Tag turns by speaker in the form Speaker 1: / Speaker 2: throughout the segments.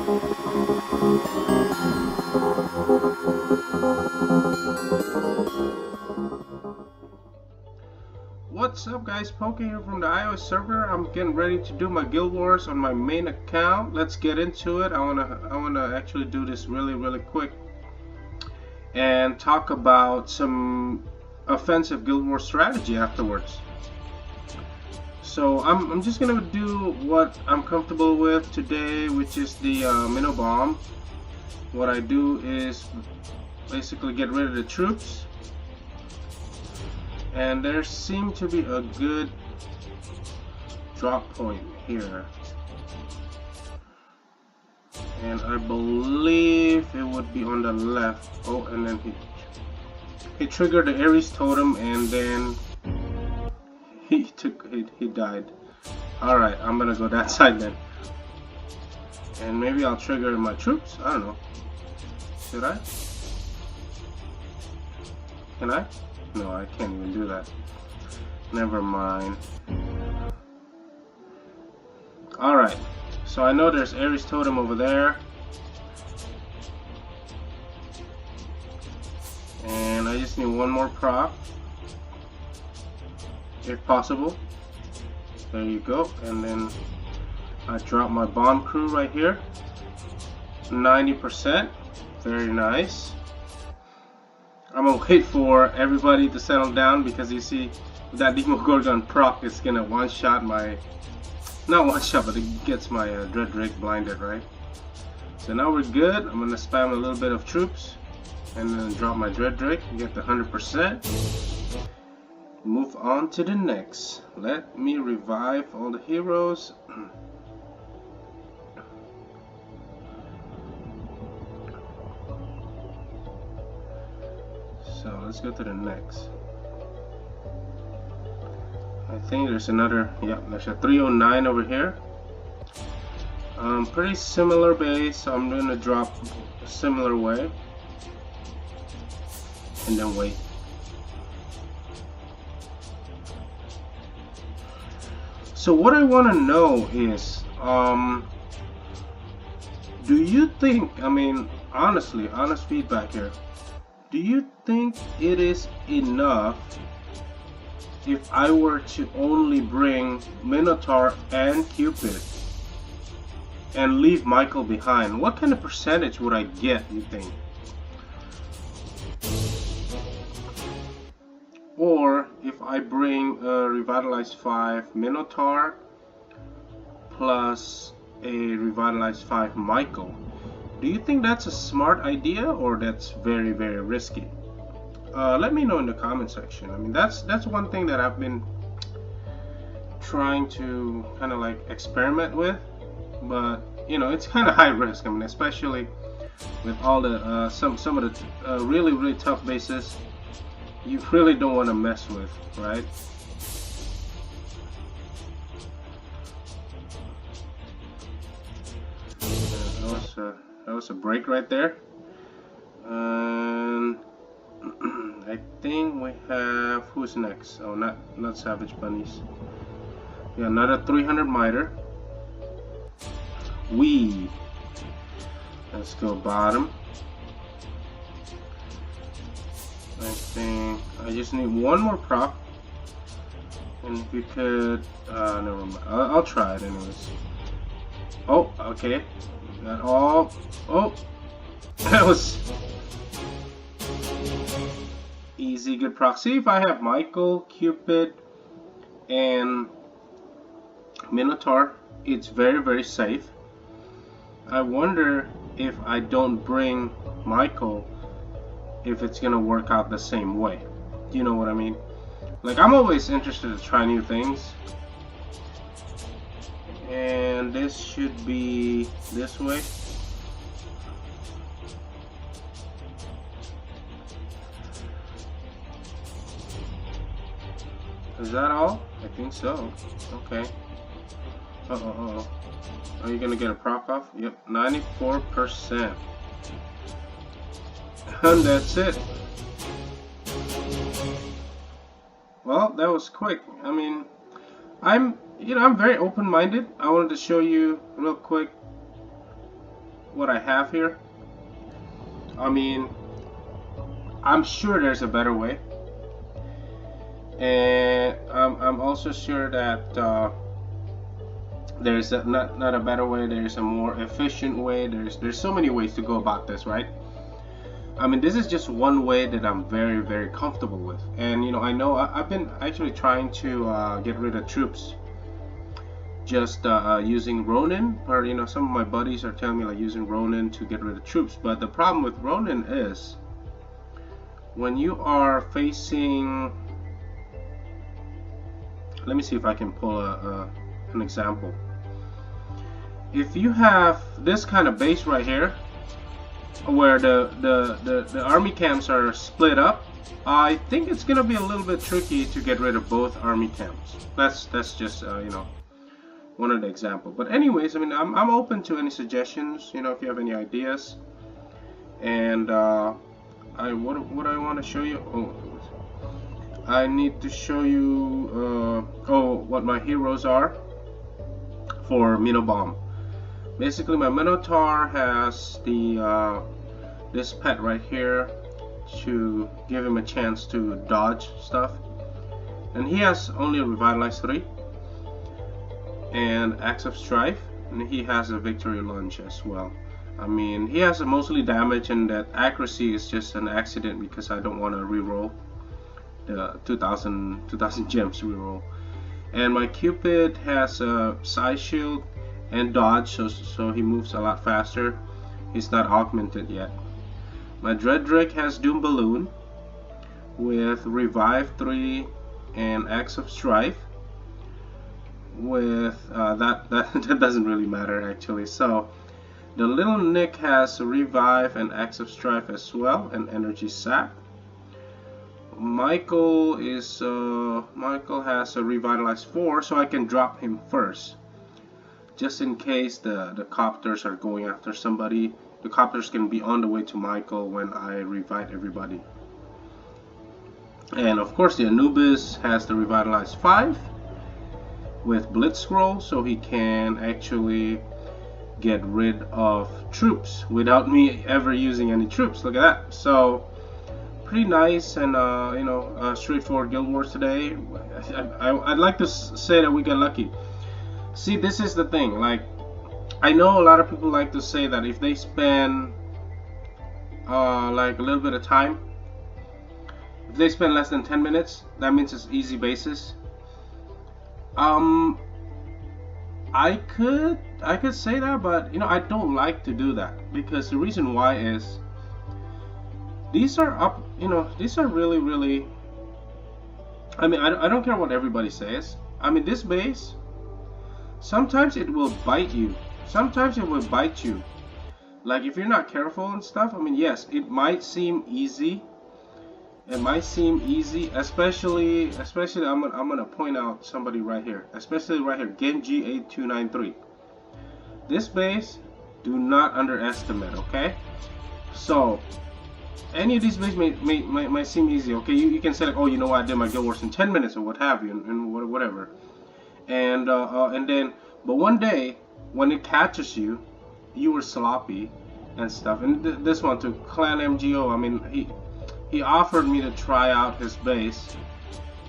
Speaker 1: What's up guys, Pocay here from the iOS server. I'm getting ready to do my Guild Wars on my main account. Let's get into it. I wanna actually do this really quick and talk about some offensive Guild Wars strategy afterwards. So I'm just gonna do what I'm comfortable with today, which is the Mino bomb. What I do is basically get rid of the troops. And there seemed to be a good drop point here. And I believe it would be on the left. Oh, and then he triggered the Ares totem and then he died. Alright, I'm gonna go that side then. And maybe I'll trigger my troops. I don't know. Should I? Can I? No, I can't even do that. Never mind. Alright, so I know there's Ares totem over there. And I just need one more prop, if possible. There you go. And then I drop my bomb crew right here. 90%. Very nice. I'm gonna wait for everybody to settle down because you see that Demogorgon proc is gonna one-shot my, not one-shot, but it gets my Dread Drake blinded, right? So now we're good. I'm gonna spam a little bit of troops and then drop my Dread Drake, get the 100%. Move on to the next. Let me revive all the heroes. So let's go to the next. I think there's another, yeah, there's a 309 over here. Pretty similar base, so I'm going to drop a similar way. And then wait. So what I want to know is, do you think, I mean, honestly, honest feedback here. Do you think it is enough if I were to only bring Minotaur and Cupid and leave Michael behind? What kind of percentage would I get, you think? Or if I bring a Revitalized 5 Minotaur plus a Revitalized 5 Michael, do you think that's a smart idea or that's very risky? Let me know in the comment section. I mean, that's one thing that I've been trying to kind of like experiment with, but you know, it's kind of high risk. I mean, especially with all the some of the really tough bases you really don't want to mess with, right? That was a break right there. And I think we have, who's next? Oh, not Savage Bunnies. Yeah, another 300 miter. Let's go bottom. I think I just need one more prop. And if you could, never mind. I'll try it anyways. Oh, okay. Got all. Oh, that was easy, good proxy. If I have Michael, Cupid, and Minotaur, it's very safe. I wonder if I don't bring Michael, if it's gonna work out the same way. You know what I mean? Like, I'm always interested to try new things. And this should be this way. Is that all? I think so. Okay. Are you gonna get a prop off? Yep, 94%. And that's it. Well, that was quick. I mean, I'm very open-minded. I wanted to show you real quick what I have here. I mean, I'm sure there's a better way, and I'm also sure that there's not a better way. There's a more efficient way. There's so many ways to go about this, right? I mean, this is just one way that I'm very, very comfortable with. And you know, I've been actually trying to get rid of troops just using Ronin, or you know, some of my buddies are telling me like using Ronin to get rid of troops. But the problem with Ronin is when you are facing, let me see if I can pull an example. If you have this kind of base right here, where the army camps are split up, I think it's gonna be a little bit tricky to get rid of both army camps. That's just you know, one of the examples. But anyways, I mean, I'm open to any suggestions. You know, if you have any ideas. And what I want to show you. Oh, I need to show you what my heroes are for Mino Bomb. Basically, my Minotaur has the this pet right here to give him a chance to dodge stuff, and he has only a Revitalize 3 and Axe of Strife, and he has a Victory Lunge as well. I mean, he has a mostly damage, and that accuracy is just an accident because I don't want to reroll the 2000 gems reroll. And my Cupid has a Side Shield and dodge, so he moves a lot faster. He's not augmented yet. My Dreadrick has Doom Balloon with Revive 3 and Axe of Strife. With that doesn't really matter actually. So the little Nick has Revive and Axe of Strife as well, and Energy Sap. Michael has a Revitalize 4, so I can drop him first, just in case the copters are going after somebody. The copters can be on the way to Michael when I revive everybody. And of course, the Anubis has the Revitalize 5 with Blitz Scroll, so he can actually get rid of troops without me ever using any troops. Look at that. So pretty nice and you know, straightforward Guild Wars today. I'd like to say that we got lucky. See, this is the thing. Like, I know a lot of people like to say that if they spend like a little bit of time, if they spend less than 10 minutes, that means it's easy basis. I could say that, but you know, I don't like to do that, because the reason why is these are these are really, I mean, I don't care what everybody says. I mean, this base, sometimes it will bite you. Sometimes it will bite you. Like, if you're not careful and stuff, I mean, yes, it might seem easy. It might seem easy, especially I'm gonna point out somebody right here, especially right here, Genji8293. This base, do not underestimate, okay? So any of these bases might seem easy, okay? You can say like, oh, you know what, I did my Guild Wars in 10 minutes or what have you, and whatever. And then, but one day when it catches you, you were sloppy and stuff. And this one too, Clan MGO. I mean, he offered me to try out his base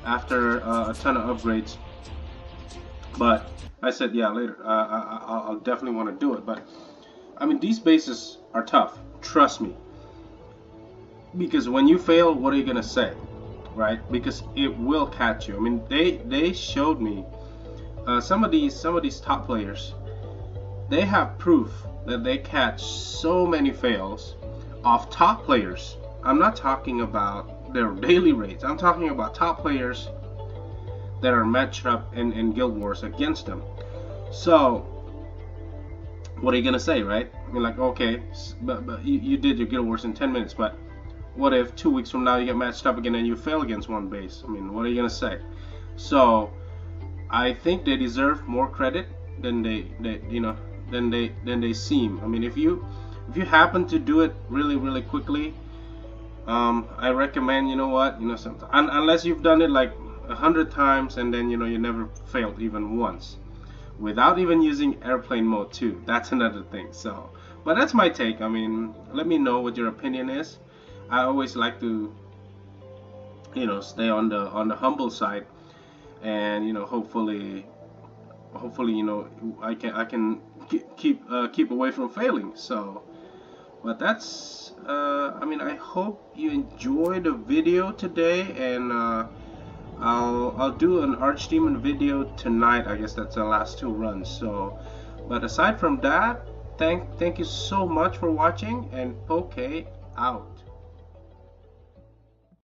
Speaker 1: after a ton of upgrades, but I said, yeah, later. I'll definitely want to do it. But I mean, these bases are tough. Trust me. Because when you fail, what are you gonna say, right? Because it will catch you. I mean, they showed me some of these top players. They have proof that they catch so many fails of top players. I'm not talking about their daily rates. I'm talking about top players that are matched up in Guild Wars against them. So what are you gonna say, right? I mean, like, okay, but you did your Guild Wars in 10 minutes, but what if 2 weeks from now you get matched up again and you fail against one base? I mean, what are you gonna say? So I think they deserve more credit than they seem. I mean, if you happen to do it really quickly, I recommend, you know what, unless you've done it like 100 times and then you never failed even once, without even using airplane mode too. That's another thing. So, But that's my take. I mean, let me know what your opinion is. I always like to, stay on the humble side, and hopefully, I can keep away from failing. So, but that's I mean, I hope you enjoyed the video today, and I'll do an Archdemon video tonight. I guess that's the last 2 runs. So, but aside from that, thank you so much for watching, and Pocay out.